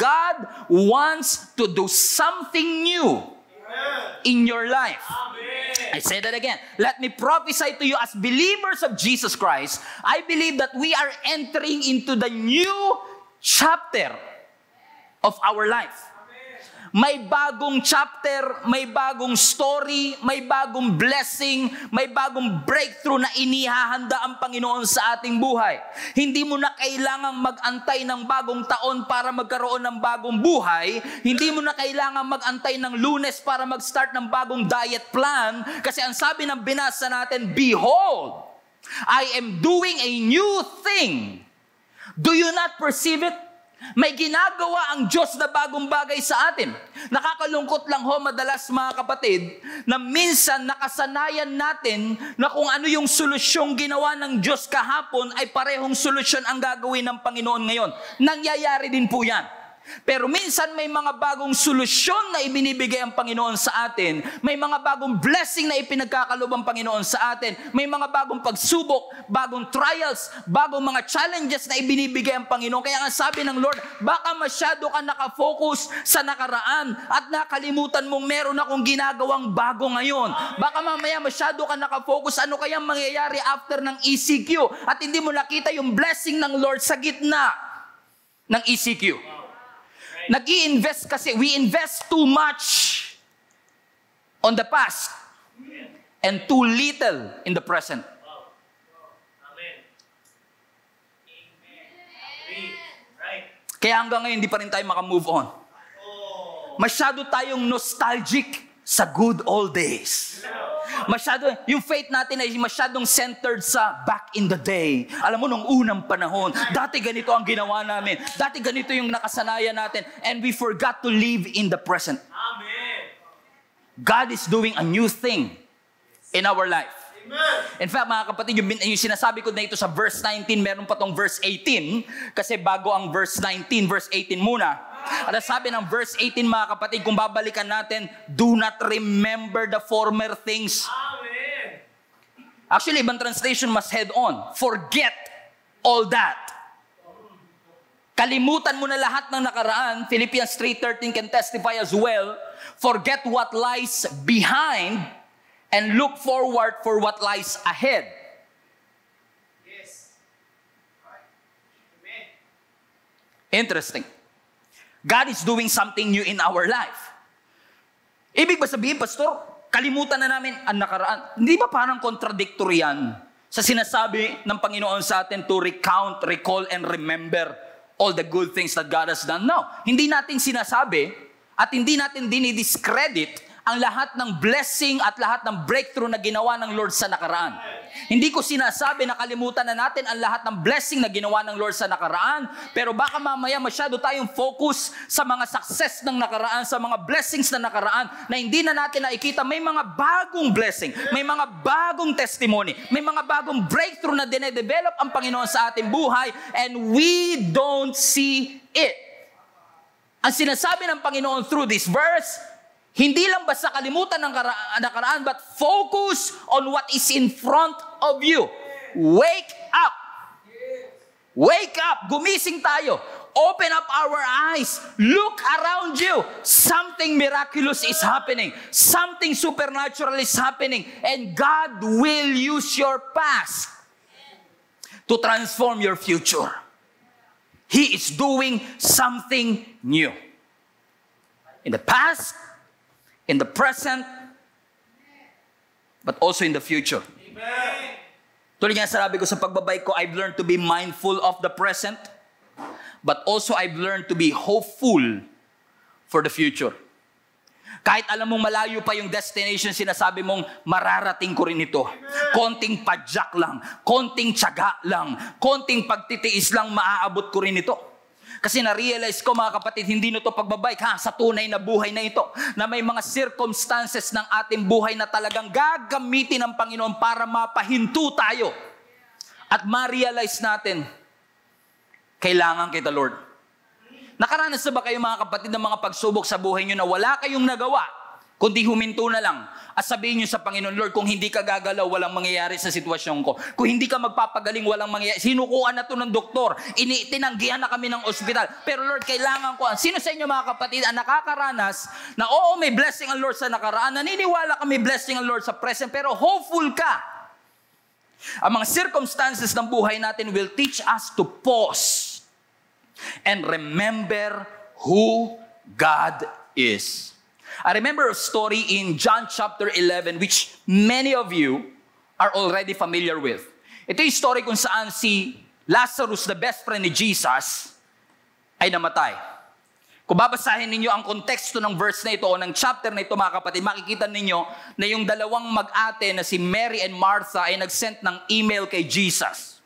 God wants to do something new in your life. I say that again. Let me prophesy to you as believers of Jesus Christ. I believe that we are entering into the new chapter of our life. May bagong chapter, may bagong story, may bagong blessing, may bagong breakthrough na inihahanda ang Panginoon sa ating buhay. Hindi mo na kailangang mag-antay ng bagong taon para magkaroon ng bagong buhay. Hindi mo na kailangang mag-antay ng Lunes para mag-start ng bagong diet plan. Kasi ang sabi ng binasa natin, "Behold, I am doing a new thing. Do you not perceive it?" May ginagawa ang Diyos na bagong bagay sa atin. Nakakalungkot lang ho madalas mga kapatid na minsan nakasanayan natin na kung ano yung solusyong ginawa ng Diyos kahapon ay parehong solusyon ang gagawin ng Panginoon ngayon. Nangyayari din po yan. Pero minsan may mga bagong solusyon na ibinibigay ang Panginoon sa atin. May mga bagong blessing na ipinagkakaloob ang Panginoon sa atin. May mga bagong pagsubok, bagong trials, bagong mga challenges na ibinibigay ang Panginoon. Kaya nga sabi ng Lord, baka masyado ka nakafocus sa nakaraan at nakalimutan mong meron akong ginagawang bago ngayon. Baka mamaya masyado ka nakafocus ano kayang mangyayari after ng ECQ at hindi mo nakita yung blessing ng Lord sa gitna ng ECQ. Nag-i-invest kasi, we invest too much on the past and too little in the present. Kaya hanggang ngayon, hindi pa rin tayo makamove on. Masyado tayong nostalgic sa good old days. Masyado, yung faith natin ay masyadong centered sa back in the day. Alam mo, nung unang panahon, dati ganito ang ginawa namin. Dati ganito yung nakasanayan natin. And we forgot to live in the present. Amen. God is doing a new thing in our life. Amen. In fact, mga kapatid, yung sinasabi ko na ito sa verse 19, meron pa tong verse 18. Kasi bago ang verse 19, verse 18 muna. At sabi ng verse 18, mga kapatid, kung babalikan natin, do not remember the former things. Amen. Actually, ibang translation mas head on. Forget all that. Kalimutan mo na lahat ng nakaraan. Philippians 3:13 can testify as well. Forget what lies behind and look forward for what lies ahead. Yes. Amen. Interesting. God is doing something new in our life. Ibig ba sabihin, Pastor, kalimutan na namin ang nakaraan? Hindi ba parang contradictory yan sa sinasabi ng Panginoon sa atin to recount, recall, and remember all the good things that God has done? No. Hindi natin sinasabi at hindi natin dinidiscredit ang lahat ng blessing at lahat ng breakthrough na ginawa ng Lord sa nakaraan. Hindi ko sinasabi na kalimutan na natin ang lahat ng blessing na ginawa ng Lord sa nakaraan, pero baka mamaya masyado tayong focus sa mga success ng nakaraan, sa mga blessings na nakaraan, na hindi na natin nakikita may mga bagong blessing, may mga bagong testimony, may mga bagong breakthrough na dinedevelop ang Panginoon sa ating buhay, and we don't see it. Ang sinasabi ng Panginoon through this verse, hindi lang basta kalimutan ng nakaraan, but focus on what is in front of you. Wake up. Wake up. Gumising tayo. Open up our eyes. Look around you. Something miraculous is happening. Something supernatural is happening. And God will use your past to transform your future. He is doing something new. In the past, in the present, but also in the future. Amen. Tulad nga sabi ko sa pagbabay ko, I've learned to be mindful of the present, but also I've learned to be hopeful for the future. Kahit alam mong malayo pa yung destination, sinasabi mong mararating ko rin ito. Konting padyak lang, konting tiyaga lang, konting pagtitiis lang, maaabot ko rin ito. Kasi na-realize ko, mga kapatid, hindi na ito pagbabike sa tunay na buhay na ito. Na may mga circumstances ng ating buhay na talagang gagamitin ng Panginoon para mapahinto tayo. At ma-realize natin, kailangan kita, Lord. Nakaranas na ba kayo, mga kapatid, ng mga pagsubok sa buhay nyo na wala kayong nagawa? kundi huminto na lang at sabihin nyo sa Panginoon, Lord, kung hindi ka gagalaw, walang mangyayari sa sitwasyon ko. Kung hindi ka magpapagaling, walang mangyayari. Sinukuan na to ng doktor. Tinanggihan na kami ng ospital. Pero Lord, kailangan ko. Sino sa inyo mga kapatid ang nakakaranas na oo, may blessing ang Lord sa nakaraan. Naniniwala ka may blessing ang Lord sa present. Pero hopeful ka. Ang mga circumstances ng buhay natin will teach us to pause and remember who God is. I remember a story in John chapter 11 which many of you are already familiar with. Ito yung story kung saan si Lazarus, the best friend ni Jesus, ay namatay. Kung babasahin ninyo ang konteksto ng verse na ito o ng chapter na ito mga kapatid, makikita ninyo na yung dalawang mag-ate na si Mary and Martha ay nag-send ng email kay Jesus.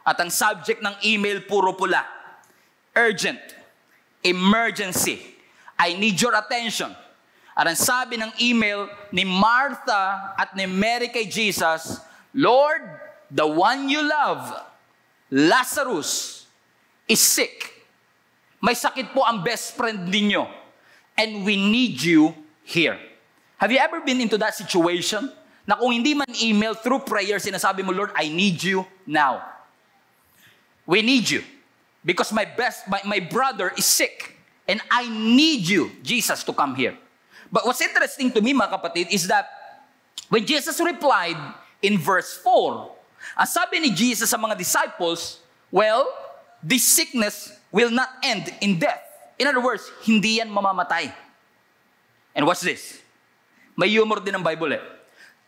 At ang subject ng email puro pula. Urgent. Emergency. I need your attention. At ang sabi ng email ni Martha at ni Mary kay Jesus, Lord, the one you love, Lazarus, is sick. May sakit po ang best friend ninyo. And we need you here. Have you ever been into that situation? Na kung hindi man email, through prayer, sinasabi mo, Lord, I need you now. We need you. Because my brother is sick. And I need you, Jesus, to come here. But what's interesting to me, mga kapatid, is that when Jesus replied in verse 4, ang sabi ni Jesus sa mga disciples, well, this sickness will not end in death. In other words, hindi yan mamamatay. And watch this. May humor din ng Bible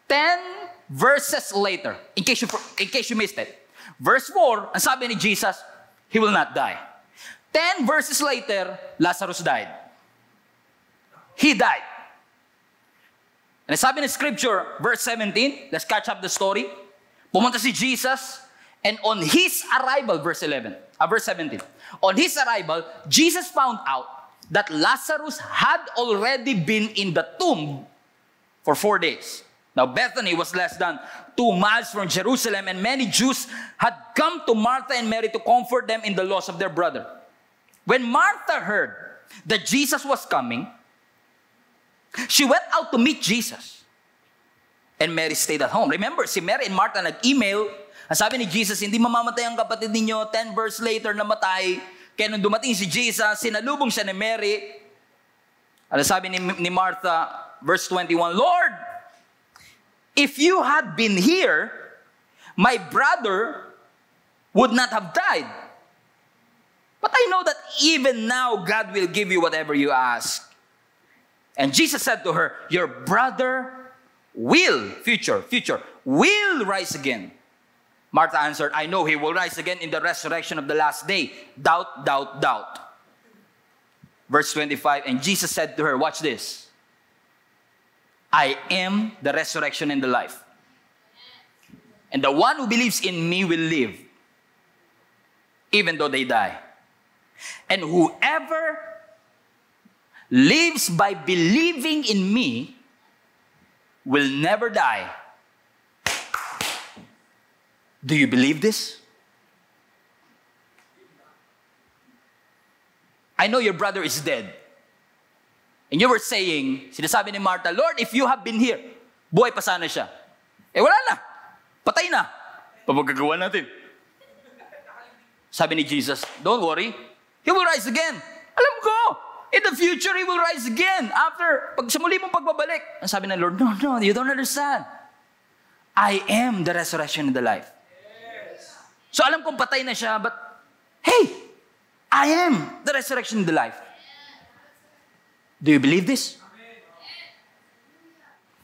10 verses later, in case you missed it, verse 4, ang sabi ni Jesus, he will not die. 10 verses later, Lazarus died. He died. And sabi ng scripture, verse 17, let's catch up the story. Pumunta si Jesus, and on his arrival, verse 17, on his arrival, Jesus found out that Lazarus had already been in the tomb for 4 days. Now, Bethany was less than 2 miles from Jerusalem, and many Jews had come to Martha and Mary to comfort them in the loss of their brother. When Martha heard that Jesus was coming, she went out to meet Jesus. And Mary stayed at home. Remember, si Mary and Martha nag-email. Ang sabi ni Jesus, hindi mamamatay ang kapatid ninyo. 10 verse later, namatay. Kaya nung dumating si Jesus, sinalubong siya ni Mary. Ang sabi ni Martha, verse 21, Lord, if you had been here, my brother would not have died. But I know that even now, God will give you whatever you ask. And Jesus said to her, your brother will rise again. Martha answered, I know he will rise again in the resurrection of the last day. Doubt. Verse 25, and Jesus said to her, watch this. I am the resurrection and the life. And the one who believes in me will live, even though they die. And whoever lives by believing in me will never die. Do you believe this? I know your brother is dead. And you were saying, sinasabi ni Martha, Lord, if you have been here, buhay pa sana siya. Wala na. Patay na. Pagagawa natin. Sabi ni Jesus, don't worry. He will rise again. Alam ko. In the future, He will rise again. After, sa muli mong pagbabalik. Ang sabi ng Lord, no, you don't understand. I am the resurrection and the life. Yes. So alam kong patay na siya, but, hey, I am the resurrection and the life. Do you believe this?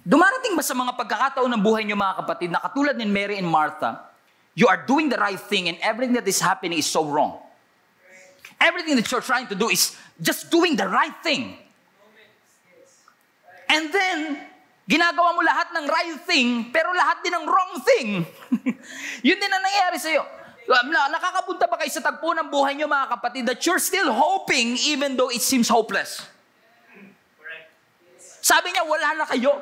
Dumarating ba sa mga pagkakataon ng buhay niyo mga kapatid na katulad ni Mary and Martha, you are doing the right thing and everything that is happening is so wrong? Everything that you're trying to do is just doing the right thing. And then, ginagawa mo lahat ng right thing, pero lahat din ng wrong thing. Yun din ang nangyayari sa'yo. Nakakapunta ba kayo sa tagpo ng buhay niyo mga kapatid that you're still hoping even though it seems hopeless? Sabi niya, wala na kayo.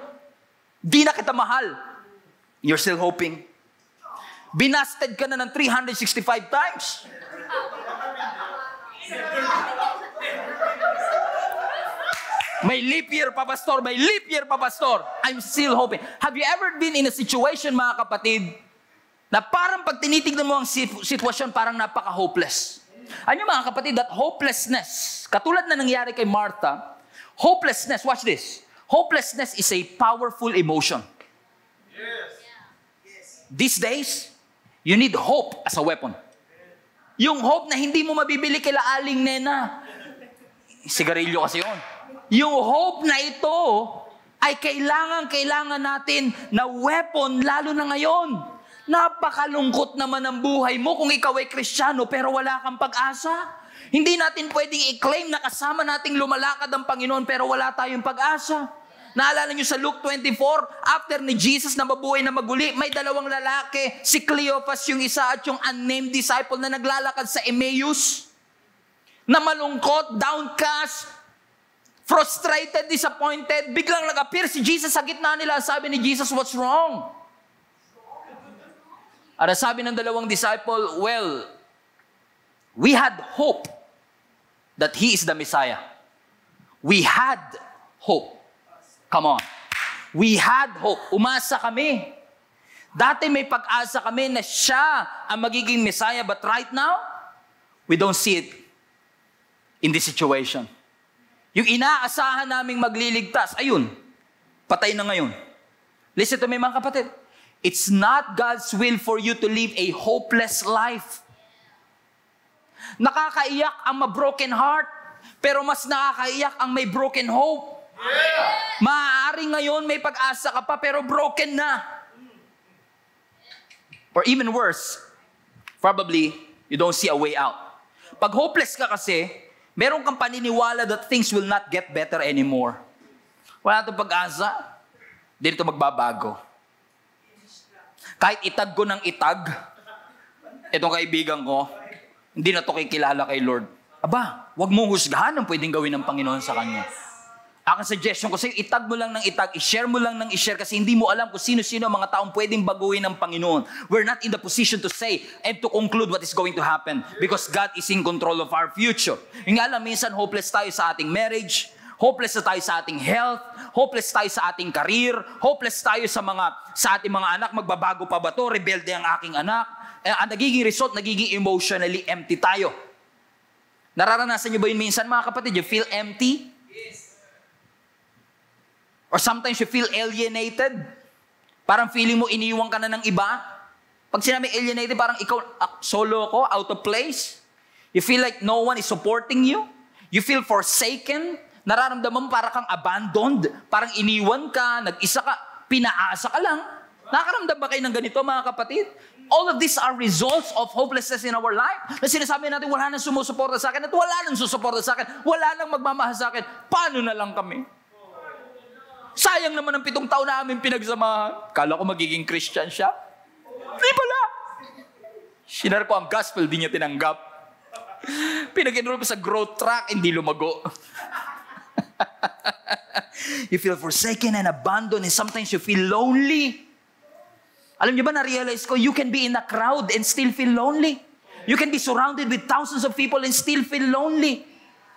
Di na kita mahal. You're still hoping. Binasted ka na ng 365 times. May leap year pa, pastor. May leap year pa, pastor. I'm still hoping. Have you ever been in a situation, mga kapatid, na parang pag tinitignan mo ang sitwasyon, parang napaka-hopeless? Ano mga kapatid, that hopelessness, katulad na nangyari kay Martha, hopelessness, watch this. Hopelessness is a powerful emotion. Yes. These days, you need hope as a weapon. Yung hope na hindi mo mabibili kila Aling Nena. Sigarilyo kasi yun. Yung hope na ito ay kailangan natin na weapon lalo na ngayon. Napakalungkot naman ang buhay mo kung ikaw ay Kristiyano pero wala kang pag-asa. Hindi natin pwedeng i-claim na kasama nating lumalakad ang Panginoon pero wala tayong pag-asa. Naalala nyo sa Luke 24, after ni Jesus na mabuhay na maguli, may dalawang lalaki, si Cleopas yung isa at yung unnamed disciple na naglalakad sa Emmaus, na malungkot, downcast, frustrated, disappointed. Biglang nag-appear si Jesus sa gitna nila. Sabi ni Jesus, what's wrong? At sabi ng dalawang disciple, well, we had hope that He is the Messiah. We had hope. Come on. We had hope. Umasa kami. Dati may pag-asa kami na Siya ang magiging Messiah, but right now, we don't see it in this situation. Yung inaasahan naming magliligtas, ayun, patay na ngayon. Listen to me mga kapatid. It's not God's will for you to live a hopeless life. Nakakaiyak ang ma-broken heart, pero mas nakakaiyak ang may broken hope. Yeah. Maaari ngayon may pag-asa ka pa, pero broken na. Or even worse, probably you don't see a way out. Pag hopeless ka kasi, meron kang paniniwala that things will not get better anymore. Wala itong pag-asa, hindi ito magbabago. Kahit itag ko ng itag, itong kaibigan ko, hindi na ito kikilala kay Lord. Aba, wag mong husgahan ang pwedeng gawin ng Panginoon sa kanya. Ang suggestion ko sa'yo, itag mo lang ng itag, i-share mo lang ng i-share kasi hindi mo alam kung sino-sino ang mga taong pwedeng baguhin ng Panginoon. We're not in the position to say and to conclude what is going to happen because God is in control of our future. Yung alam, minsan hopeless tayo sa ating marriage, hopeless na tayo sa ating health, hopeless tayo sa ating career, hopeless tayo sa ating mga anak, magbabago pa ba to, rebelde ang aking anak. Ang nagiging result, nagiging emotionally empty tayo. Nararanasan niyo ba yun minsan mga kapatid? You feel empty? Yes. Or sometimes you feel alienated. Parang feeling mo iniwan ka na ng iba. Pag sinabi alienated, parang ikaw solo ko, out of place. You feel like no one is supporting you. You feel forsaken. Nararamdaman mo parang kang abandoned. Parang iniwan ka, nag-isa ka, pinaasa ka lang. Nakakaramdam ba kayo ng ganito mga kapatid? All of these are results of hopelessness in our life. Na sinasabi natin, wala nang sumusuporta sa akin at wala nang susuporta sa akin. Wala nang magmamahal sa akin. Paano na lang kami? Sayang naman ang 7 taon na aming pinagsamahan. Kala ko magiging Christian siya. Di pala. Sinar ko ang gospel, di niya tinanggap. Pinag-enroll pa sa growth track, hindi lumago. You feel forsaken and abandoned and sometimes you feel lonely. Alam niyo ba, na-realize ko, you can be in a crowd and still feel lonely. You can be surrounded with thousands of people and still feel lonely.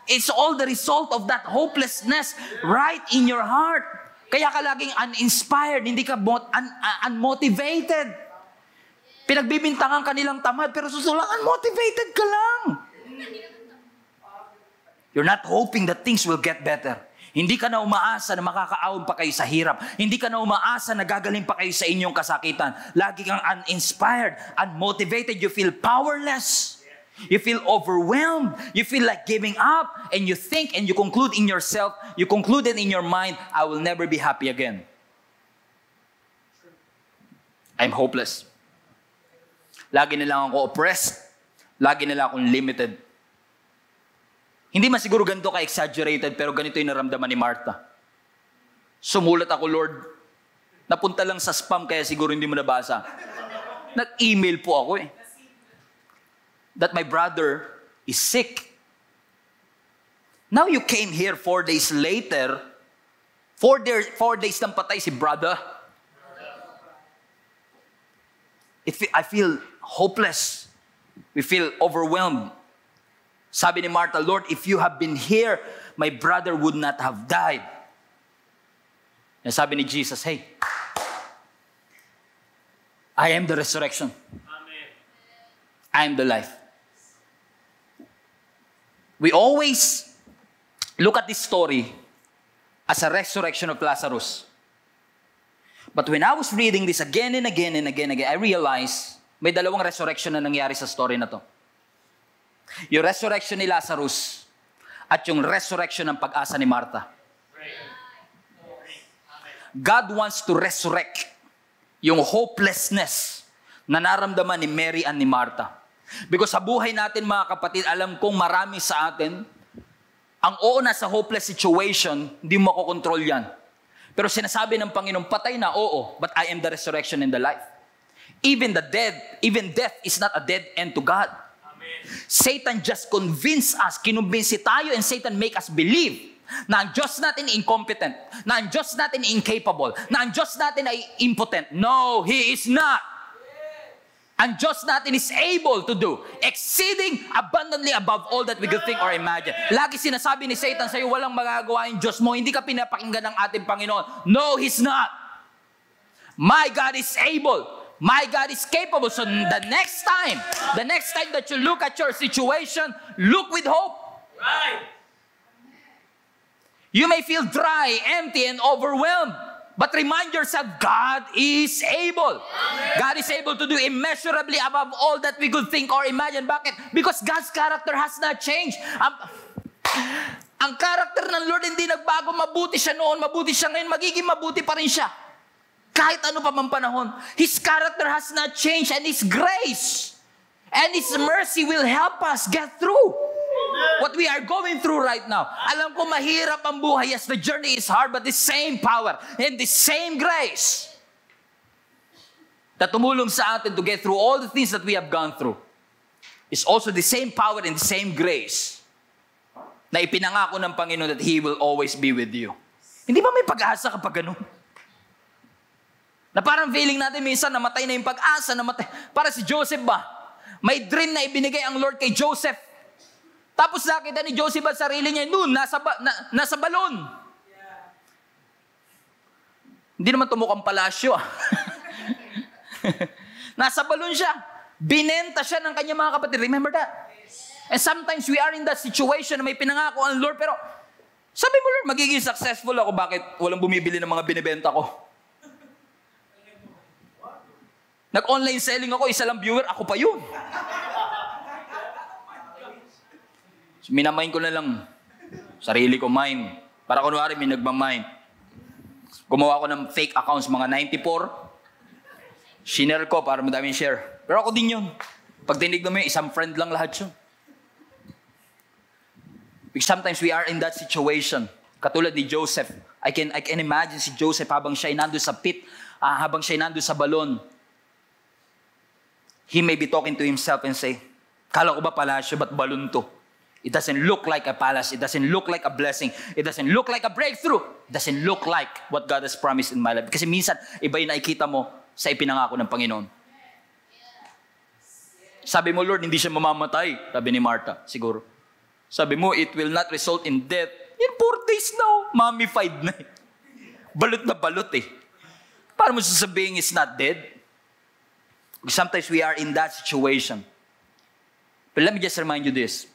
It's all the result of that hopelessness right in your heart. Kaya ka laging uninspired, hindi ka unmotivated. Pinagbibintangan ka nilang tamad, pero susulang unmotivated ka lang. You're not hoping that things will get better. Hindi ka na umaasa na makakaahon pa kayo sa hirap. Hindi ka na umaasa na gagaling pa kayo sa inyong kasakitan. Lagi kang uninspired, unmotivated, you feel powerless. You feel overwhelmed. You feel like giving up. And you think and you conclude in yourself, you concluded in your mind, I will never be happy again. I'm hopeless. Lagi na lang ako oppressed. Lagi na lang akong limited. Hindi man siguro ganito ka-exaggerated, pero ganito yung naramdaman ni Martha. Sumulat ako, Lord. Napunta lang sa spam, kaya siguro hindi mo nabasa. Nag-email po ako that my brother is sick. Now you came here 4 days later, 4 days nang patay si brother. I feel hopeless. We feel overwhelmed. Sabi ni Martha, Lord, if you have been here, my brother would not have died. And sabi ni Jesus, hey, I am the resurrection. Amen. I am the life. We always look at this story as a resurrection of Lazarus. But when I was reading this again and again and again, I realized may dalawang resurrection na nangyari sa story na to. Yung resurrection ni Lazarus at yung resurrection ng pag-asa ni Martha. God wants to resurrect yung hopelessness na naramdaman ni Mary and ni Martha. Because sa buhay natin mga kapatid, alam kong marami sa atin, ang oo na sa hopeless situation, hindi mo makokontrol yan. Pero sinasabi ng Panginoon, patay na, oo, but I am the resurrection and the life. Even death is not a dead end to God. Amen. Satan just convinced us, kinumbinsi tayo, and Satan make us believe na ang Diyos natin incompetent, na ang Diyos natin incapable, na ang Diyos natin ay impotent. No, He is not. Ang Diyos natin is able to do exceeding abundantly above all that we could think or imagine. Lagi sinasabi ni Satan sa'yo, walang magagawa yung Diyos mo, hindi ka pinapakinggan ng ating Panginoon. No, He's not. My God is able. My God is capable. So the next time that you look at your situation, look with hope. Right. You may feel dry, empty, and overwhelmed. But remind yourself, God is able. Amen. God is able to do immeasurably above all that we could think or imagine. Bakit? Because God's character has not changed. Ang character ng Lord hindi nagbago. Mabuti siya noon, mabuti siya ngayon, magiging mabuti pa rin siya. Kahit ano pa man panahon. His character has not changed, and His grace and His mercy will help us get through what we are going through right now. Alam ko mahirap ang buhay. Yes, the journey is hard, but the same power and the same grace that tumulong sa atin to get through all the things that we have gone through is also the same power and the same grace na ipinangako ng Panginoon that He will always be with you. Hindi ba may pag-asa kapag ganun? Na parang feeling natin minsan namatay na yung pag-asa, namatay. Para si Joseph ba? May dream na ibinigay ang Lord kay Joseph. Tapos nakita ni Joseph at sarili niya noon, nasa balon. Yeah. Hindi naman tumukang palasyo. Nasa balon siya. Binenta siya ng kanyang mga kapatid. Remember that? And sometimes we are in that situation na may pinangako ang Lord, pero sabi mo, Lord, magiging successful ako. Bakit walang bumibili ng mga binibenta ko? Nag-online selling ako, isa lang viewer, ako pa yun. So, minamain ko na lang. Sarili ko mine. Para kunwari, may nagmamine. Gumawa ko ng fake accounts, mga 94. Shinare ko para madaming share. Pero ako din yun. Pag tinignan mo yun, isang friend lang lahat yun. Because sometimes we are in that situation. Katulad ni Joseph. I can imagine si Joseph habang siya nandun sa pit, habang siya nandun sa balon. He may be talking to himself and say, kala ko ba palasyo, ba't balon to? It doesn't look like a palace. It doesn't look like a blessing. It doesn't look like a breakthrough. It doesn't look like what God has promised in my life. Kasi minsan, iba yung nakikita mo sa ipinangako ng Panginoon. Sabi mo, Lord, hindi siya mamamatay. Sabi ni Martha, siguro. Sabi mo, it will not result in death. In 4 days now, mummified na eh. Balot na balot eh. Paano mo sasabihin it's not dead? Sometimes we are in that situation. But let me just remind you this.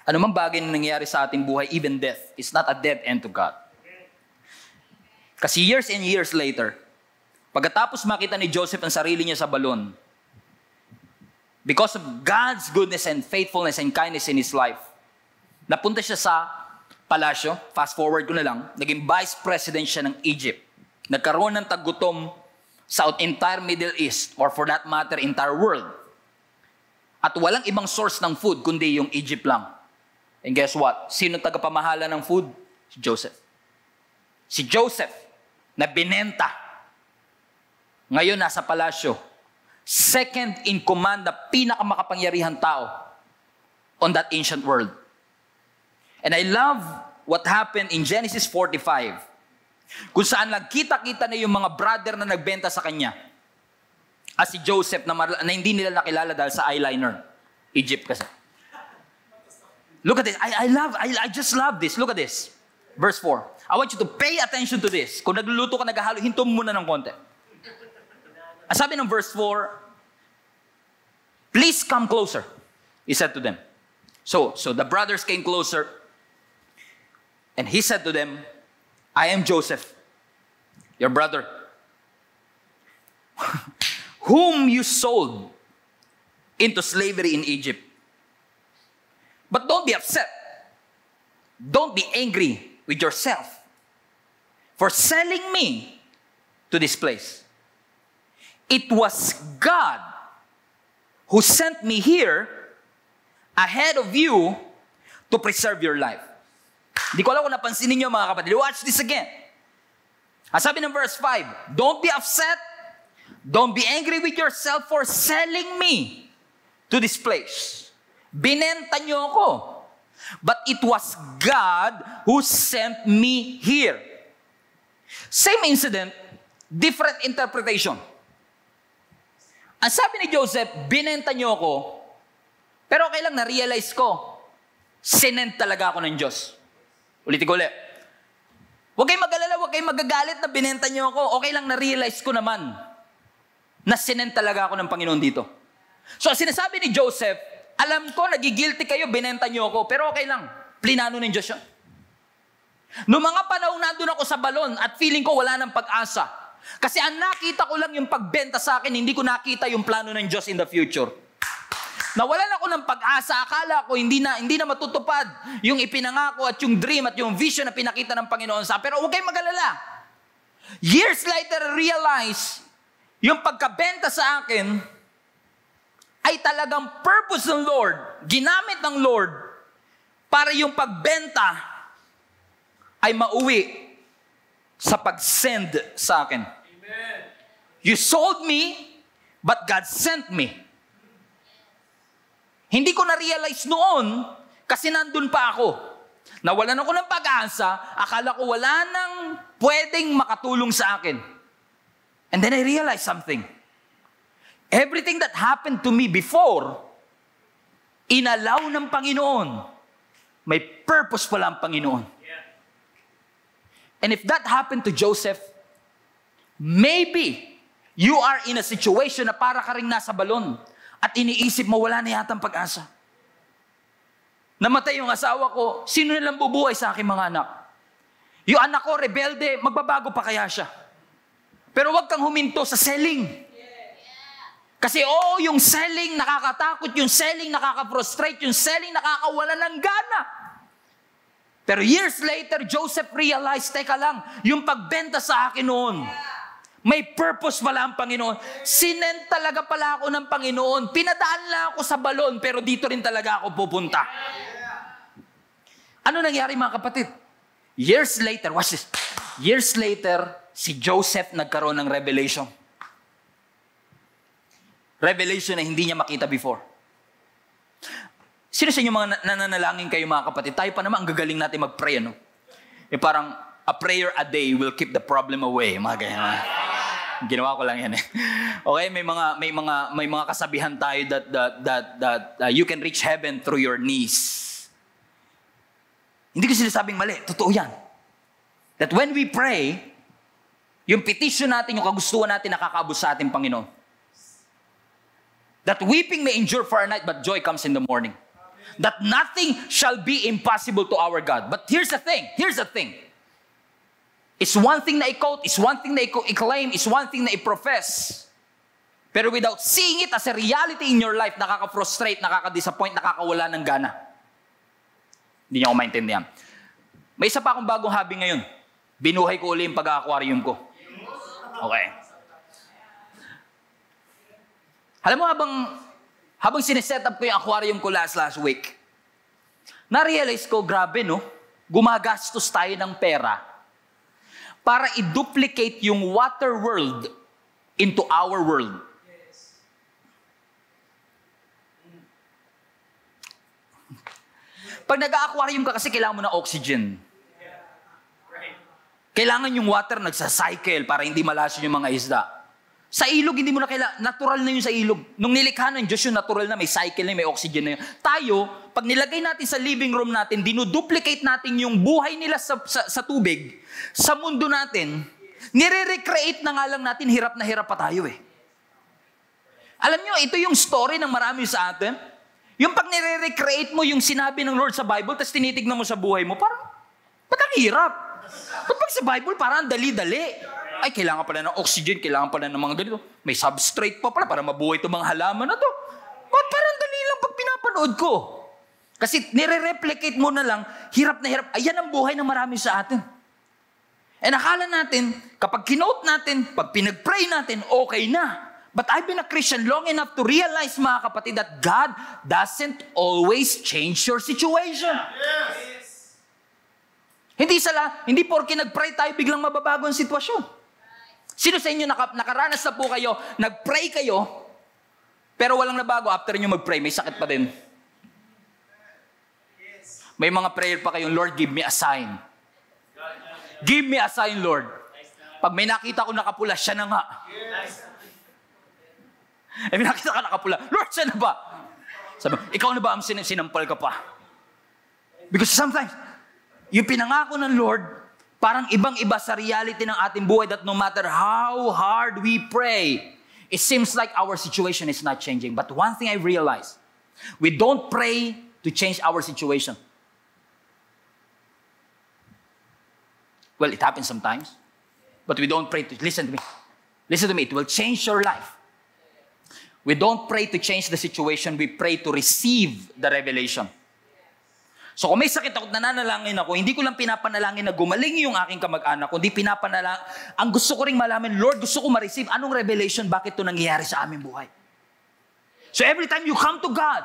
Ano mang bagay na nangyayari sa ating buhay, even death, is not a dead end to God. Kasi years and years later, pagkatapos makita ni Joseph ang sarili niya sa balon, because of God's goodness and faithfulness and kindness in his life, napunta siya sa palasyo, fast forward ko na lang, naging vice president siya ng Egypt. Nagkaroon ng tagutom sa entire Middle East, or for that matter, entire world. At walang ibang source ng food, kundi yung Egypt lang. And guess what? Sino tagapamahala ng food? Si Joseph. Si Joseph, na binenta. Ngayon, nasa palasyo. Second in command na pinakamakapangyarihang tao on that ancient world. And I love what happened in Genesis 45. Kung saan nagkita-kita na yung mga brother na nagbenta sa kanya. At si Joseph na hindi nila nakilala dahil sa eyeliner. Egypt kasi. Look at this. I just love this. Look at this. Verse 4. I want you to pay attention to this. Kung nagluluto ka, naghahalo, hinto mo muna ng konti. Ang sabi ng verse 4, please come closer, he said to them. So the brothers came closer, and he said to them, I am Joseph, your brother, whom you sold into slavery in Egypt. But don't be upset. Don't be angry with yourself for selling me to this place. It was God who sent me here ahead of you to preserve your life. Di ko alam kung napansinin niyo mga kapatid. Watch this again. Ang sabi ng verse 5, don't be upset. Don't be angry with yourself for selling me to this place. Binenta niyo ako. But it was God who sent me here. Same incident, different interpretation. Ang sabi ni Joseph, binenta niyo ako, pero okay lang, na-realize ko, sinent talaga ako ng Diyos. Ulitin ko ulit. Huwag kayong mag-alala, huwag kayong magagalit na binenta niyo ako. Okay lang, na-realize ko naman na sinent talaga ako ng Panginoon dito. So, sinasabi ni Joseph, alam ko, nagigilty kayo, binenta niyo ako, pero okay lang, plinano ng Diyos yun. Noong mga panahon nandun ako sa balon at feeling ko wala ng pag-asa. Kasi ang nakita ko lang yung pagbenta sa akin, hindi ko nakita yung plano ng Diyos in the future. Nawalan ako ng pag-asa, akala ko hindi na matutupad yung ipinangako at yung dream at yung vision na pinakita ng Panginoon sa akin. Pero huwag kayong mag-alala. Years later, realize yung pagkabenta sa akin ay talagang purpose ng Lord, ginamit ng Lord para yung pagbenta ay mauwi sa pag-send sa akin. Amen. You sold me, but God sent me. Hindi ko na-realize noon kasi nandun pa ako. Nawalan ako ng pag-asa, akala ko wala nang pwedeng makatulong sa akin. And then I realized something. Everything that happened to me before, inalaw ng Panginoon. May purpose pala ang Panginoon. And if that happened to Joseph, maybe you are in a situation na para ka rin nasa balon at iniisip mo wala na yatang pag-asa. Namatay yung asawa ko, sino nilang bubuhay sa aking mga anak? Yung anak ko, rebelde, magbabago pa kaya siya? Pero huwag kang huminto sa selling. Kasi yung selling nakakatakot, yung selling nakaka-frustrate, yung selling nakakawala ng gana. Pero years later, Joseph realized, teka lang, yung pagbenta sa akin noon, may purpose pala ang Panginoon. Sinent talaga pala ako ng Panginoon. Pinadaan lang ako sa balon, pero dito rin talaga ako pupunta. Ano nangyari mga kapatid? Years later, watch this. Years later, si Joseph nagkaroon ng revelation. Revelation na hindi niya makita before. Sino sa inyo mga nananalangin kayo mga kapatid? Tayo pa naman, ang gagaling natin mag-pray, ano? Parang, a prayer a day will keep the problem away. Mga ganyan. Ginawa ko lang yan eh. Okay, may mga kasabihan tayo that you can reach heaven through your knees. Hindi ko sinasabing mali. Totoo yan. That when we pray, yung petition natin, yung kagustuhan natin, nakakaabot sa ating Panginoon. That weeping may endure for a night, but joy comes in the morning. That nothing shall be impossible to our God. But here's the thing. It's one thing na i-quote, it's one thing na i-claim, it's one thing na i-profess. Pero without seeing it as a reality in your life, nakaka-frustrate, nakaka-disappoint, nakakawala ng gana. Hindi niyo ako maintindihan. May isa pa akong bagong hobby ngayon. Binuhay ko uli yung pag-aquarium ko. Okay. Alam mo, habang sineset up ko yung aquarium ko last week, na-realize ko, grabe no, gumagastos tayo ng pera para i-duplicate yung water world into our world. Pag nag-aquarium ka kasi kailangan mo ng oxygen. Kailangan yung water nagsacycle para hindi malason yung mga isda. Sa ilog, hindi mo na kailangan. Natural na yun sa ilog. Nung nilikha ng Diyos, yung natural na, may cycle na, may oxygen na yun. Tayo, pag nilagay natin sa living room natin, dinuduplicate natin yung buhay nila sa tubig, sa mundo natin, nire-recreate na nga lang natin, hirap na hirap pa tayo eh. Alam nyo, ito yung story ng marami sa atin. Yung pag nire-recreate mo yung sinabi ng Lord sa Bible, tapos tinitignan mo sa buhay mo, parang, ba't ang hirap? Ba't pag sa Bible, parang dali-dali? Ay, kailangan pala ng oxygen, kailangan pala ng mga ganito. May substrate pa pala para mabuhay itong mga halaman na to. Ba't parang dali lang pag pinapanood ko? Kasi nire-replicate mo na lang, hirap na hirap. Ayan ang buhay ng marami sa atin. And akala natin, kapag kinote natin, pag pinag-pray natin, okay na. But I've been a Christian long enough to realize, mga kapatid, that God doesn't always change your situation. Yes. Hindi porke nag-pray tayo, biglang mababago ang sitwasyon. Sino sa inyo nakaranas na po kayo, nag-pray kayo, pero walang nabago after nyo mag-pray, may sakit pa din. May mga prayer pa kayong, Lord, give me a sign. Give me a sign, Lord. Pag may nakita ko nakapula, siya na nga. May nakita ka nakapula, Lord, siya na ba? Sabi, ikaw na ba ang sinampal ka pa? Because sometimes, yung pinangako ng Lord, parang ibang-iba sa reality ng ating buhay that no matter how hard we pray, it seems like our situation is not changing. But one thing I realized, we don't pray to change our situation. Well, it happens sometimes. But we don't pray to, listen to me. Listen to me, it will change your life. We don't pray to change the situation, we pray to receive the revelation. So kung may sakit ako, nananalangin ako, hindi ko lang pinapanalangin na gumaling yung aking kamag-anak, kundi pinapanalangin, ang gusto ko ring malaman, Lord, gusto ko ma-receive, anong revelation, bakit ito nangyayari sa aming buhay? So every time you come to God,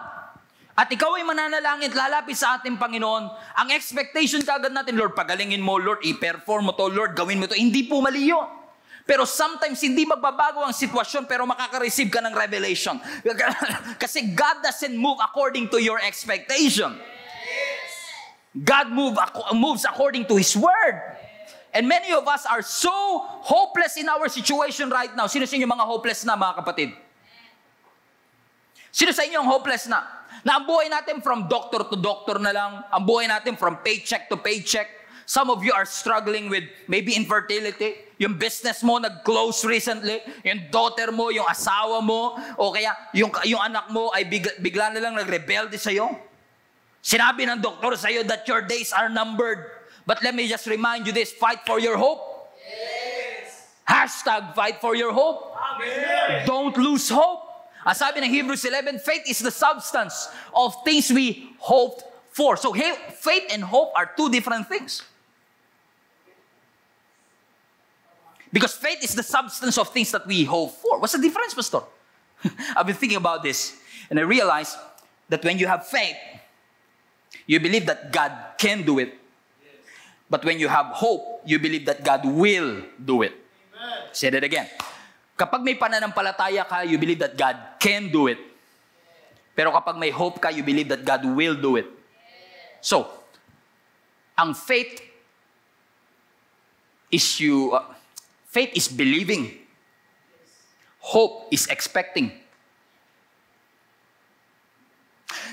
at ikaw ay mananalangin, lalapit sa ating Panginoon, ang expectation kagad natin, Lord, pagalingin mo, Lord, i-perform mo to, Lord, gawin mo to, hindi po mali yun. Pero sometimes, hindi magbabago ang sitwasyon, pero makaka-receive ka ng revelation. Kasi God doesn't move according to your expectation. God moves according to His Word. And many of us are so hopeless in our situation right now. Sino sa inyo mga hopeless na, mga kapatid? Sino sa inyo ang hopeless na? Na ang buhay natin from doctor to doctor na lang. Ang buhay natin from paycheck to paycheck. Some of you are struggling with maybe infertility. Yung business mo nag-close recently. Yung daughter mo, yung asawa mo, o kaya yung anak mo ay bigla na lang nagrebelde sa'yo. Sinabi ng doktor sa iyo that your days are numbered. But let me just remind you this, fight for your hope. Yes. Hashtag fight for your hope. Amen. Don't lose hope. Ang sabi ng Hebrews 11, faith is the substance of things we hoped for. So faith and hope are two different things. Because faith is the substance of things that we hope for. What's the difference, Pastor? I've been thinking about this, and I realized that when you have faith, you believe that God can do it. But when you have hope, you believe that God will do it. Amen. Say that again. Kapag may pananampalataya ka, you believe that God can do it. Pero kapag may hope ka, you believe that God will do it. So, ang faith is believing. Hope is expecting.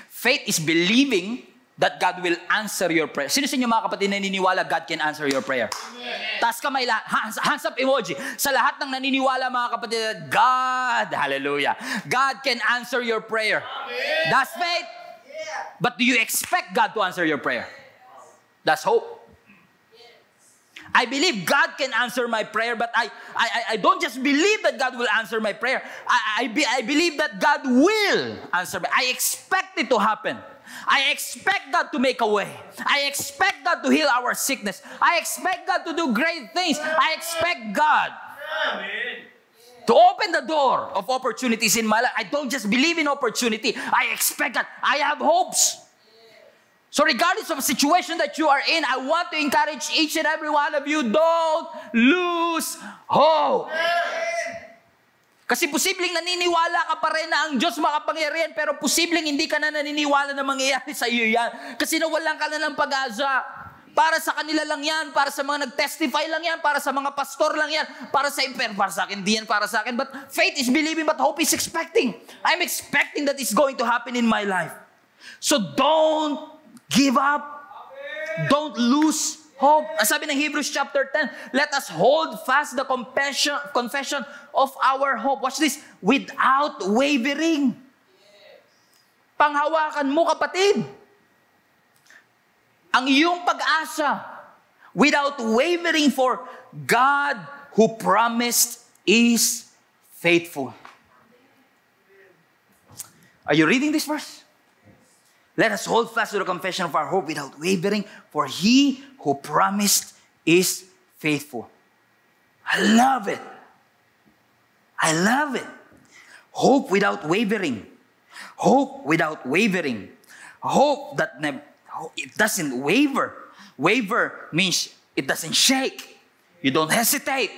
Faith is believing that God will answer your prayer. Sino sa inyo mga kapatid naniniwala God can answer your prayer? Amen. Taas kamay, hands up emoji. Sa lahat ng naniniwala mga kapatid, God, hallelujah, God can answer your prayer. Amen. That's faith. Yeah. But do you expect God to answer your prayer? That's hope. I believe God can answer my prayer, but I don't just believe that God will answer my prayer. I believe that God will answer me. I expect it to happen. I expect God to make a way. I expect God to heal our sickness. I expect God to do great things. I expect God to open the door of opportunities in my life. I don't just believe in opportunity. I expect that. I have hopes. So regardless of the situation that you are in, I want to encourage each and every one of you, don't lose hope. Kasi posibleng naniniwala ka pa rin na ang Diyos makapangyarihan, pero posibleng hindi ka na naniniwala na mangyayari sa iyo yan. Kasi nawalan ka na ng pag-asa. Para sa kanila lang yan, para sa mga nag-testify lang yan, para sa mga pastor lang yan, para sa akin, di yan para sa akin. But faith is believing, but hope is expecting. I'm expecting that it's going to happen in my life. So don't give up. Don't lose hope. Ang sabi ng Hebrews chapter 10, let us hold fast the confession of our hope. Watch this. Without wavering. Panghawakan mo, kapatid. Ang iyong pag-asa, without wavering, for God who promised is faithful. Are you reading this verse? Let us hold fast to the confession of our hope without wavering, for He who promised is faithful. I love it. I love it. Hope without wavering. Hope without wavering. Hope that it doesn't waver. Waver means it doesn't shake. You don't hesitate.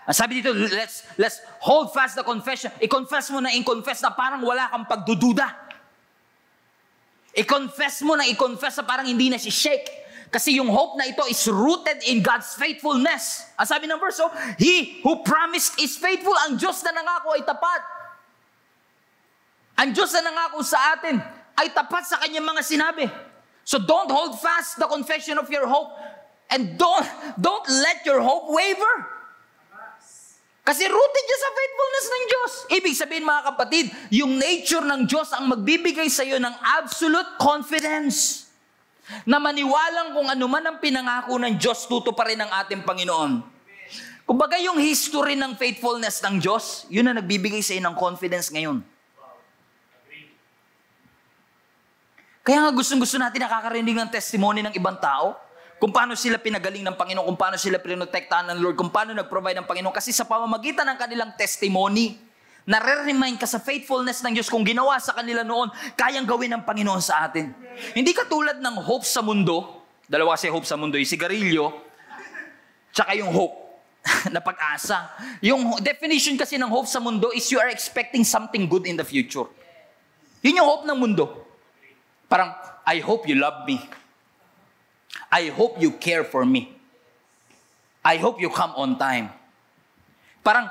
Ang sabi dito, let's hold fast the confession. I-confess mo na i-confess na parang wala kang pagdududa. I-confess mo na i-confess na parang hindi na si shake. Kasi yung hope na ito is rooted in God's faithfulness. Ang sabi ng verse, He who promised is faithful. Ang Diyos na nangako ay tapat. Ang Diyos na nangako sa atin ay tapat sa kanyang mga sinabi. So don't hold fast the confession of your hope, and don't let your hope waver. Kasi rooted siya sa faithfulness ng Diyos. Ibig sabihin, mga kapatid, yung nature ng Diyos ang magbibigay sa iyo ng absolute confidence na maniwalang kung ano man ang pinangako ng Diyos, tutuparin ng ating Panginoon. Kumbaga yung history ng faithfulness ng Diyos, yun na nagbibigay sa iyo ng confidence ngayon. Kaya nga gustong-gusto natin nakakarinig ng testimony ng ibang tao, kung paano sila pinagaling ng Panginoon, kung paano sila pinotektahan ng Lord, kung paano nag-provide ng Panginoon. Kasi sa pamamagitan ng kanilang testimony, nare-remind ka sa faithfulness ng Diyos kung ginawa sa kanila noon, kayang gawin ng Panginoon sa atin. Hindi katulad ng hope sa mundo, dalawa kasi hope sa mundo, yung sigarilyo, tsaka yung hope na pag-asa. Yung definition kasi ng hope sa mundo is you are expecting something good in the future. Yun yung hope ng mundo. Parang, I hope you love me. I hope you care for me. I hope you come on time. Parang,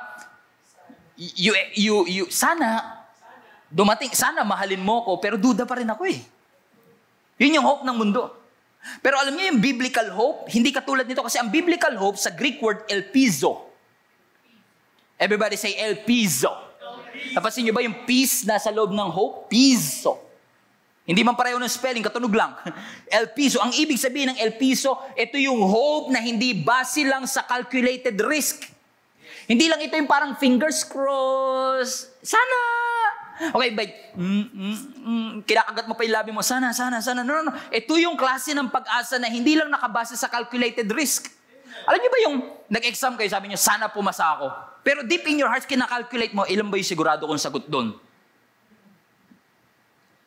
sana, dumating, sana mahalin mo ko, pero duda pa rin ako eh. Yun yung hope ng mundo. Pero alam niyo yung biblical hope, hindi katulad nito kasi ang biblical hope sa Greek word elpizo. Everybody say elpizo. Napansin niyo ba yung peace na sa loob ng hope? Piso. Hindi man pareho ng spelling, katunog lang. El piso. Ang ibig sabihin ng el piso, ito yung hope na hindi base lang sa calculated risk. Hindi lang ito yung parang fingers crossed. Sana. Okay, but kinakagat mo pa yung labi mo. Sana. No. Ito yung klase ng pag-asa na hindi lang nakabase sa calculated risk. Alam niyo ba yung nag-exam kayo, sabi niyo, sana pumasa ako. Pero deep in your heart, kinakalculate mo, ilan ba yung sigurado kong sagot doon?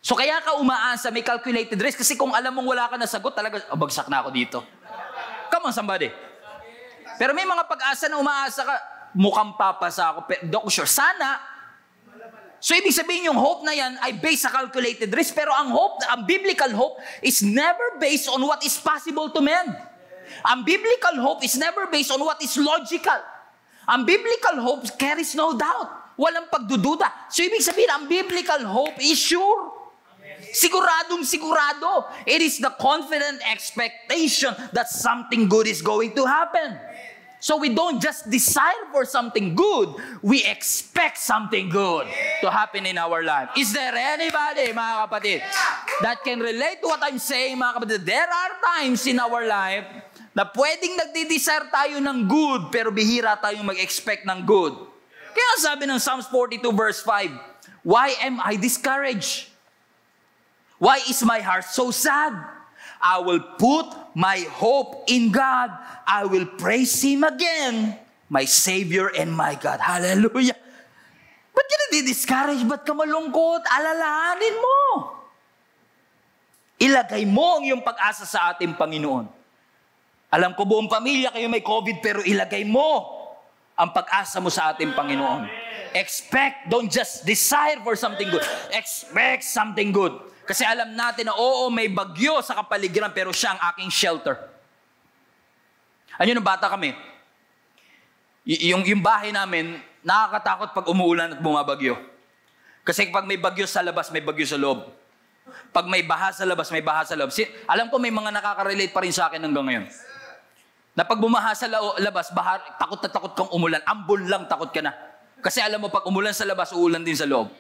So kaya ka umaasa, may calculated risk. Kasi kung alam mong wala ka na sagot, talaga, bagsak na ako dito. Come on, somebody. Pero may mga pag-asa na umaasa ka, mukhang papasa ako. Pero sure, sana. So ibig sabihin yung hope na yan ay based sa calculated risk. Pero ang hope, ang biblical hope is never based on what is possible to men. Ang biblical hope is never based on what is logical. Ang biblical hope carries no doubt. Walang pagdududa. So ibig sabihin, ang biblical hope is sure. Siguradong sigurado. It is the confident expectation that something good is going to happen. So we don't just desire for something good, we expect something good to happen in our life. Is there anybody, mga kapatid, that can relate to what I'm saying, mga kapatid? There are times in our life na pwedeng nagdi-desire tayo ng good, pero bihira tayong mag-expect ng good. Kaya sabi ng Psalms 42 verse 5, why am I discouraged? Why is my heart so sad? I will put my hope in God. I will praise Him again, my Savior and my God. Hallelujah. Ba't ka nadi-discourage? Ba't ka malungkot? Alalahanin mo. Ilagay mo ang iyong pag-asa sa ating Panginoon. Alam ko buong pamilya kayo may COVID, pero ilagay mo ang pag-asa mo sa ating Panginoon. Expect, don't just desire for something good. Expect something good. Kasi alam natin na oo, may bagyo sa kapaligiran, pero siya ang aking shelter. Ano nung bata kami, yung bahay namin, nakakatakot pag umuulan at bumabagyo. Kasi pag may bagyo sa labas, may bagyo sa loob. Pag may baha sa labas, may baha sa loob. Alam ko may mga nakaka-relate pa rin sa akin hanggang ngayon. Na pag bumaha sa labas, takot na takot kang umulan. Ambon lang, takot ka na. Kasi alam mo, pag umulan sa labas, uulan din sa loob.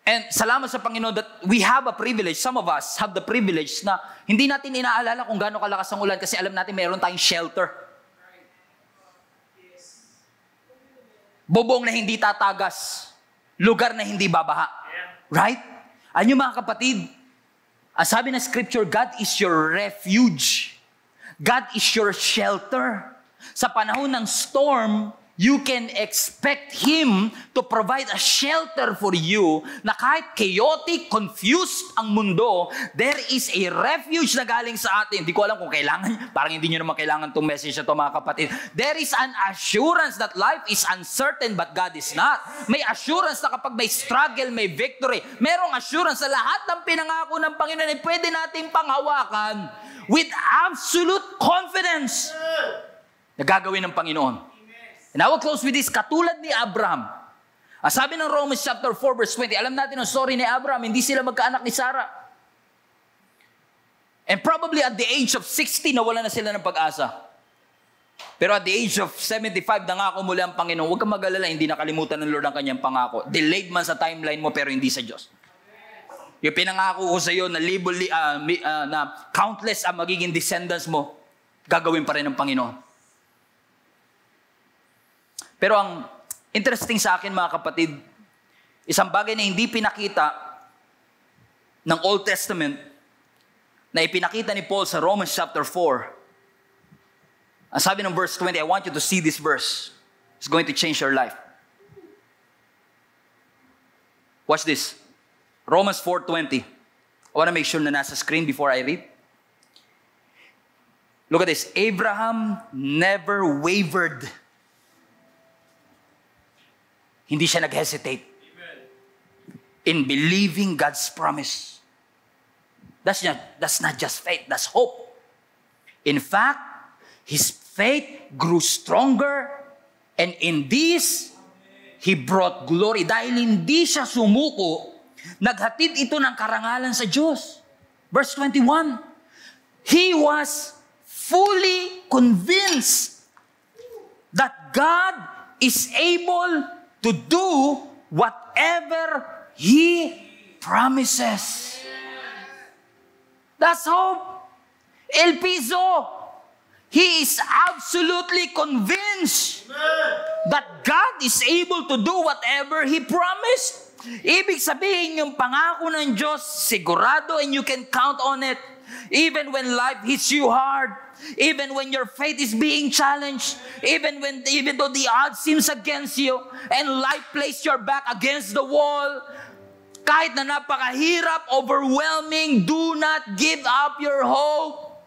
And salamat sa Panginoon that we have a privilege, some of us have the privilege na hindi natin inaalala kung gaano kalakas ang ulan kasi alam natin mayroon tayong shelter. Bubong na hindi tatagas. Lugar na hindi babaha. Right? Ano mga kapatid? Ang sabi ng scripture, God is your refuge. God is your shelter. Sa panahon ng storm, you can expect Him to provide a shelter for you na kahit chaotic, confused ang mundo, there is a refuge na galing sa atin. Hindi ko alam kung kailangan, parang hindi nyo naman kailangan itong message na ito mga kapatid. There is an assurance that life is uncertain but God is not. May assurance na kapag may struggle, may victory. Merong assurance sa lahat ng pinangako ng Panginoon ay pwede nating panghawakan with absolute confidence na gagawin ng Panginoon. And I will close with this, katulad ni Abraham. Sabi ng Romans chapter 4 verse 20, alam natin ang story ni Abraham, hindi sila magkaanak ni Sarah. And probably at the age of 60, nawala na sila ng pag-asa. Pero at the age of 75, nangako muli ang Panginoon, huwag kang mag-alala, hindi nakalimutan ng Lord ang kanyang pangako. Delayed man sa timeline mo, pero hindi sa Diyos. Yung pinangako ko sa iyo na na countless ang magiging descendants mo, gagawin pa rin ng Panginoon. Pero ang interesting sa akin mga kapatid, isang bagay na hindi pinakita ng Old Testament na ipinakita ni Paul sa Romans chapter 4. Ang sabi ng verse 20, I want you to see this verse. It's going to change your life. Watch this. Romans 4:20. I want to make sure na nasa screen before I read. Look at this. Abraham never wavered. Hindi siya nag-hesitate in believing God's promise. That's not just faith, that's hope. In fact, his faith grew stronger and in this, he brought glory. Dahil hindi siya sumuko, naghatid ito ng karangalan sa Diyos. Verse 21, he was fully convinced that God is able to do whatever He promises. That's hope. El Piso, he is absolutely convinced that God is able to do whatever He promised. Ibig sabihin, yung pangako ng Diyos, sigurado and you can count on it. Even when life hits you hard, even when your faith is being challenged, even though the odds seems against you, and life placed your back against the wall, kahit na napakahirap, overwhelming, do not give up your hope.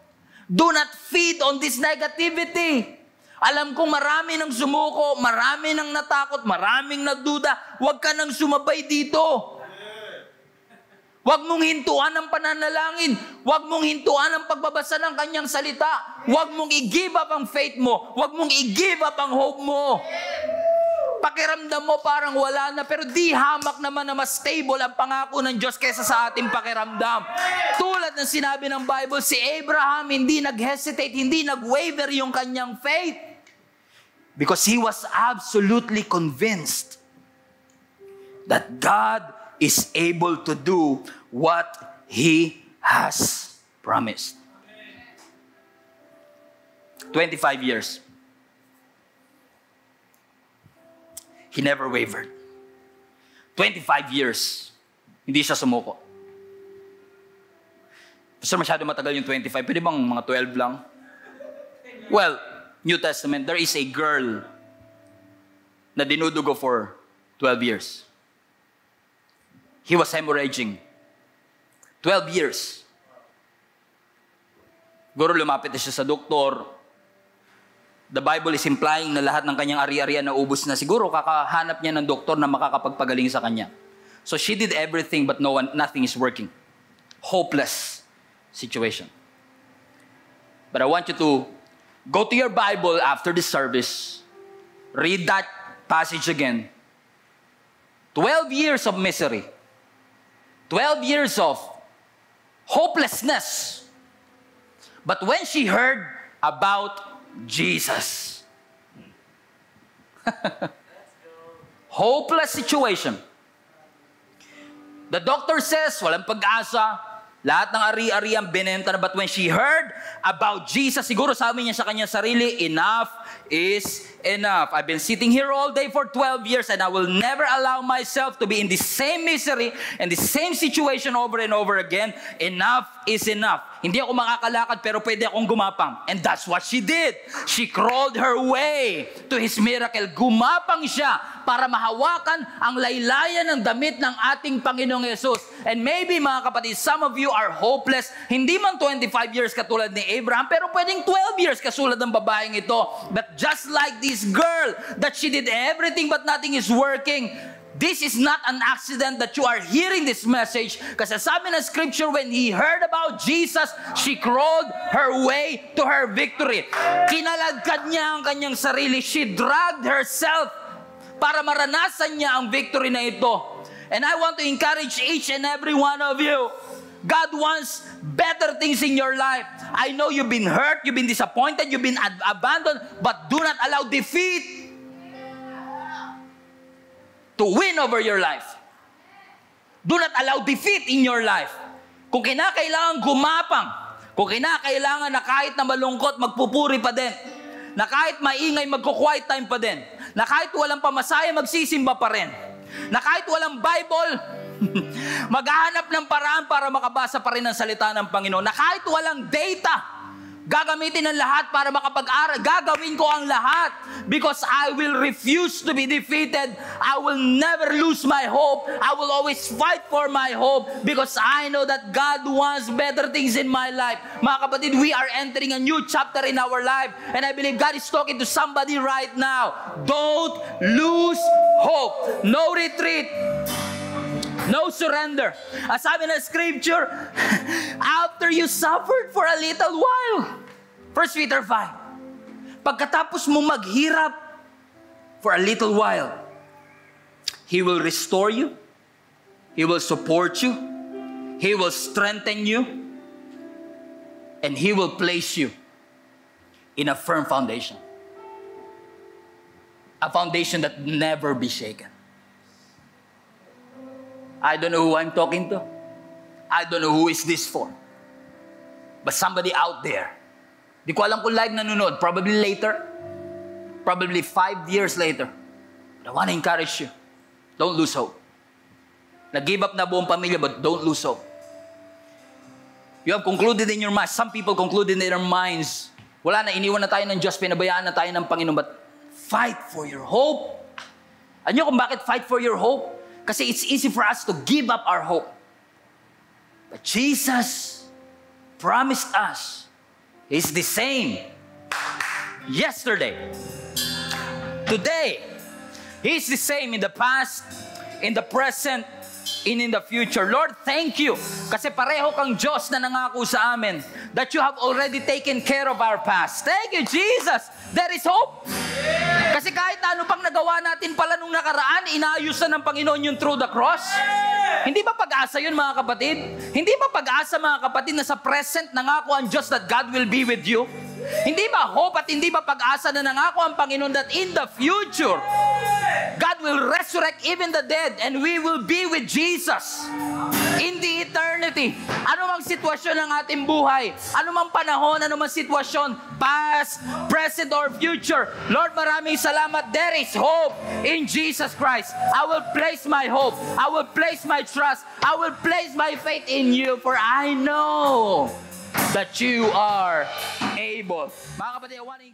Do not feed on this negativity. Alam kong marami nang sumuko, marami nang natakot, maraming nagduda. Huwag ka nang sumabay dito. Huwag mong hintuan ang pananalangin. Huwag mong hintuan ang pagbabasa ng kanyang salita. Huwag mong i-give up ang faith mo. Huwag mong i-give up ang hope mo. Pakiramdam mo parang wala na, pero di hamak naman na mas stable ang pangako ng Diyos kaysa sa ating pakiramdam. Tulad ng sinabi ng Bible, si Abraham hindi nag-hesitate, hindi nag-waver yung kanyang faith. Because he was absolutely convinced that God is able to do what He has promised. 25 years. He never wavered. 25 years. Hindi siya sumuko. Pastor, masyado matagal yung 25. Pwede bang mga 12 lang? Well, New Testament, there is a girl na dinudugo for 12 years. He was hemorrhaging. 12 years. Guro, lumapit na siya sa doktor. The Bible is implying na lahat ng kanyang ari-arian na ubos na. Siguro kakahanap niya ng doktor na makakapagpagaling sa kanya. So she did everything but nothing is working. Hopeless situation. But I want you to go to your Bible after the service. Read that passage again. 12 years of misery. 12 years of hopelessness. But when she heard about Jesus, hopeless situation. The doctor says, walang pag-asa, lahat ng ari-arian binenta na. But when she heard about Jesus, siguro sabi niya sa kanyang sarili, enough is enough. I've been sitting here all day for 12 years and I will never allow myself to be in the same misery and the same situation over and over again. Enough is enough. Hindi ako makakalakad pero pwede akong gumapang. And that's what she did. She crawled her way to His miracle. Gumapang siya para mahawakan ang laylayan ng damit ng ating Panginoong Yesus. And maybe mga kapatid, some of you are hopeless. Hindi man 25 years katulad ni Abraham, pero pwedeng 12 years kasulad ng babaeng ito. But just like this girl, that she did everything but nothing is working. This is not an accident that you are hearing this message. Kasi sabi ng scripture, when he heard about Jesus, she crawled her way to her victory. Kinalagkad niya ang kanyang sarili. She dragged herself para maranasan niya ang victory na ito. And I want to encourage each and every one of you. God wants better things in your life. I know you've been hurt, you've been disappointed, you've been abandoned, but do not allow defeat to win over your life. Do not allow defeat in your life. Kung kinakailangan gumapang, kung kinakailangan na kahit na malungkot, magpupuri pa din, na kahit maingay, magko-quiet time pa din, na kahit walang pamasaya, magsisimba pa rin, na kahit walang Bible, maghahanap ng paraan para makabasa pa rin ang salita ng Panginoon, na kahit walang data, gagamitin ang lahat para makapag-aral. Gagawin ko ang lahat because I will refuse to be defeated. I will never lose my hope. I will always fight for my hope because I know that God wants better things in my life. Mga kapatid, we are entering a new chapter in our life and I believe God is talking to somebody right now. Don't lose hope. No retreat. No surrender. As sabi ng scripture, after you suffered for a little while. 1 Peter 5. Pagkatapos mo maghirap for a little while, He will restore you. He will support you. He will strengthen you. And He will place you in a firm foundation. A foundation that never be shaken. I don't know who I'm talking to. I don't know who is this for. But somebody out there. Di ko alam kung live nanonood. Probably later. Probably 5 years later. But I want to encourage you. Don't lose hope. Nag-give up na buong pamilya, but don't lose hope. You have concluded in your mind. Some people concluded in their minds. Wala na, iniwan na tayo ng Diyos. Pinabayaan na tayo ng Panginoon. But fight for your hope. Ano kung bakit fight for your hope? Kasi it's easy for us to give up our hope. But Jesus promised us He's the same yesterday, today. He's the same in the past, in the present, and in the future. Lord, thank you. Kasi pareho kang Diyos na nangako sa amin that you have already taken care of our past. Thank you, Jesus. There is hope. Kasi kahit ano pang nagawa natin pala nung nakaraan, inaayos na ng Panginoon yun through the cross. Hindi ba pag-asa yun, mga kapatid? Hindi ba pag-asa, mga kapatid, na sa present nangako ang Diyos that God will be with you? Hindi ba hope at hindi ba pag-asa na nangako ang Panginoon that in the future, God will resurrect even the dead and we will be with Jesus in the eternity. Ano mang sitwasyon ng ating buhay, ano mang panahon, ano mang sitwasyon, past, present, or future, Lord, maraming salamat. There is hope in Jesus Christ. I will place my hope. I will place my trust. I will place my faith in you, for I know that you are able. Mga kapatid, I want to